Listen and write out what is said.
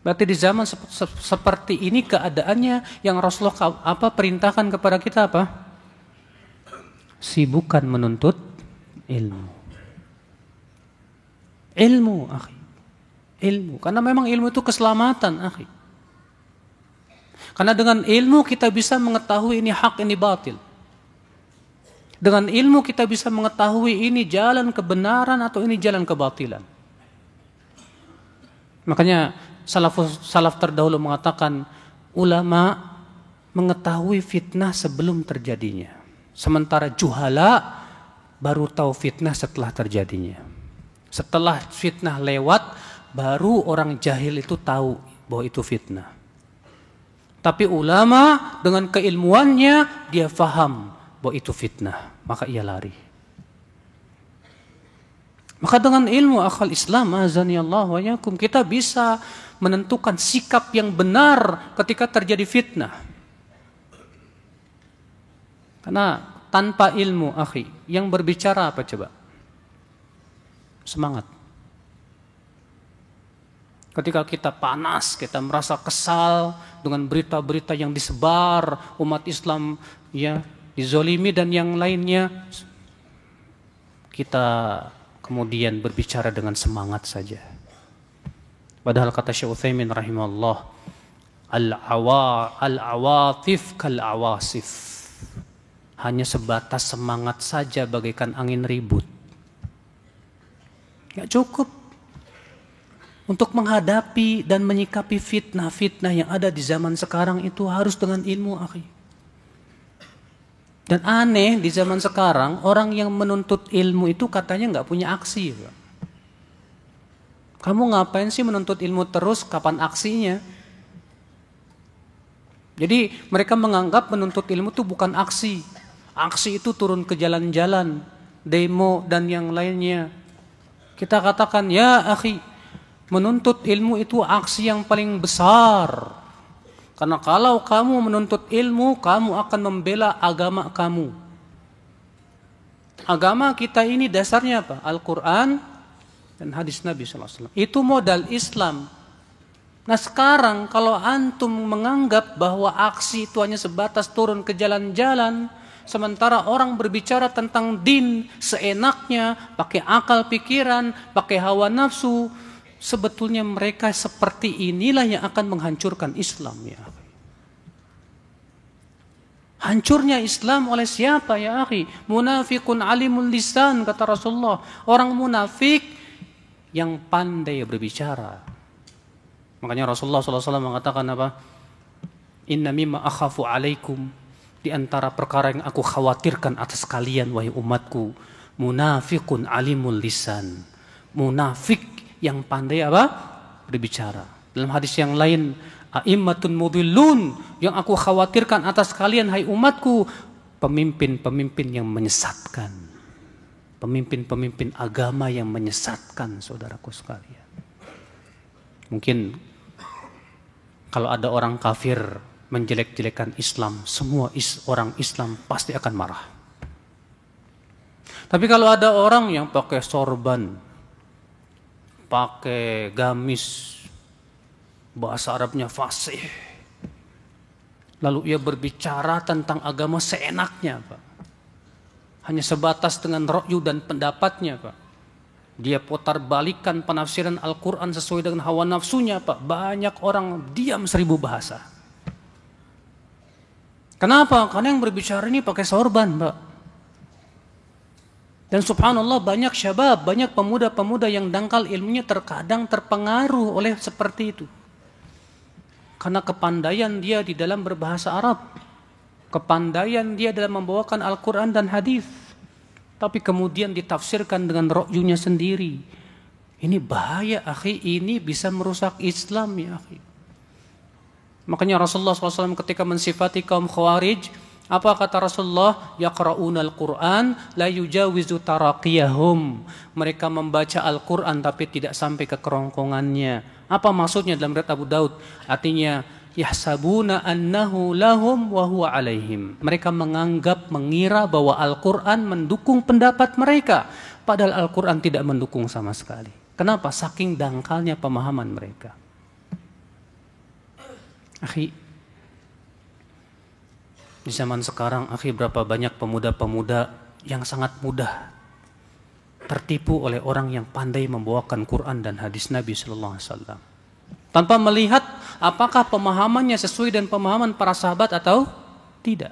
Berarti di zaman seperti ini keadaannya yang Rasulullah perintahkan kepada kita apa? Sibukkan menuntut ilmu. Ilmu, akhi. Ilmu. Karena memang ilmu itu keselamatan, akhi. Karena dengan ilmu kita bisa mengetahui ini hak, ini batil. Dengan ilmu kita bisa mengetahui ini jalan kebenaran atau ini jalan kebatilan. Makanya salaf terdahulu mengatakan ulama mengetahui fitnah sebelum terjadinya. Sementara juhala baru tahu fitnah setelah terjadinya. Setelah fitnah lewat baru orang jahil itu tahu bahwa itu fitnah. Tapi ulama dengan keilmuannya dia faham bahwa itu fitnah, maka ia lari. Maka dengan ilmu akal Islam azani Allah wa yakum kita bisa menentukan sikap yang benar ketika terjadi fitnah. Karena tanpa ilmu, akhi, yang berbicara apa coba? Semangat. Ketika kita panas, kita merasa kesal dengan berita-berita yang disebar, umat Islam ya dizolimi dan yang lainnya, kita kemudian berbicara dengan semangat saja. Padahal kata Syekh Utsaimin rahimahullah, al-awatif kal-awasif. Hanya sebatas semangat saja bagaikan angin ribut. Gak cukup. Untuk menghadapi dan menyikapi fitnah-fitnah yang ada di zaman sekarang itu harus dengan ilmu, akhi. Dan aneh di zaman sekarang orang yang menuntut ilmu itu katanya gak punya aksi. Kamu ngapain sih menuntut ilmu terus, kapan aksinya? Jadi mereka menganggap menuntut ilmu itu bukan aksi. Aksi itu turun ke jalan-jalan, demo dan yang lainnya. Kita katakan, ya akhi, menuntut ilmu itu aksi yang paling besar. Karena kalau kamu menuntut ilmu, kamu akan membela agama kamu. Agama kita ini dasarnya apa? Al-Quran dan hadis Nabi SAW. Itu modal Islam. Nah sekarang kalau antum menganggap bahwa aksi itu hanya sebatas turun ke jalan-jalan, sementara orang berbicara tentang din seenaknya, pakai akal pikiran, pakai hawa nafsu, sebetulnya mereka seperti inilah yang akan menghancurkan Islam, ya. Hancurnya Islam oleh siapa, ya akhi? Munafiqun alimul lisan, kata Rasulullah. Orang munafik yang pandai berbicara. Makanya Rasulullah SAW mengatakan apa? Inna mimma akhafu alaikum, di antara perkara yang aku khawatirkan atas kalian wahai umatku, munafiqun alimul lisan. Munafik yang pandai apa? Berbicara. Dalam hadis yang lain, a'immatun mudhillun, yang aku khawatirkan atas kalian hai umatku, pemimpin-pemimpin yang menyesatkan. Pemimpin-pemimpin agama yang menyesatkan, saudaraku sekalian. Mungkin kalau ada orang kafir menjelek-jelekan Islam, semua orang Islam pasti akan marah. Tapi kalau ada orang yang pakai sorban, pakai gamis, bahasa Arabnya fasih, lalu ia berbicara tentang agama seenaknya, Pak. Hanya sebatas dengan ra'yu dan pendapatnya, Pak. Dia putar balikan penafsiran Al-Quran sesuai dengan hawa nafsunya, Pak. Banyak orang diam 1000 bahasa. Kenapa? Karena yang berbicara ini pakai sorban, Pak. Dan subhanallah banyak syabab, banyak pemuda-pemuda yang dangkal ilmunya terkadang terpengaruh oleh seperti itu. Karena kepandaian dia di dalam berbahasa Arab, kepandaian dia dalam membawakan Al-Quran dan hadis, tapi kemudian ditafsirkan dengan ra'yunya sendiri. Ini bahaya, akhi. Ini bisa merusak Islam, ya akhi. Makanya Rasulullah SAW ketika mensifati kaum Khawarij, apa kata Rasulullah? Yaqra'una al-Quran la yujawizu taraqiyahum. Mereka membaca Al-Quran tapi tidak sampai ke kerongkongannya. Apa maksudnya dalam riwayat Abu Daud? Artinya yahsabuna annahu lahum wa huwa alaihim. Mereka mengira bahwa Al-Quran mendukung pendapat mereka, padahal Al-Quran tidak mendukung sama sekali. Kenapa? Saking dangkalnya pemahaman mereka. Akhi, di zaman sekarang, akhi, berapa banyak pemuda-pemuda yang sangat mudah tertipu oleh orang yang pandai membawakan Quran dan hadis Nabi sallallahu alaihi wasallam. Tanpa melihat apakah pemahamannya sesuai dengan pemahaman para sahabat atau tidak.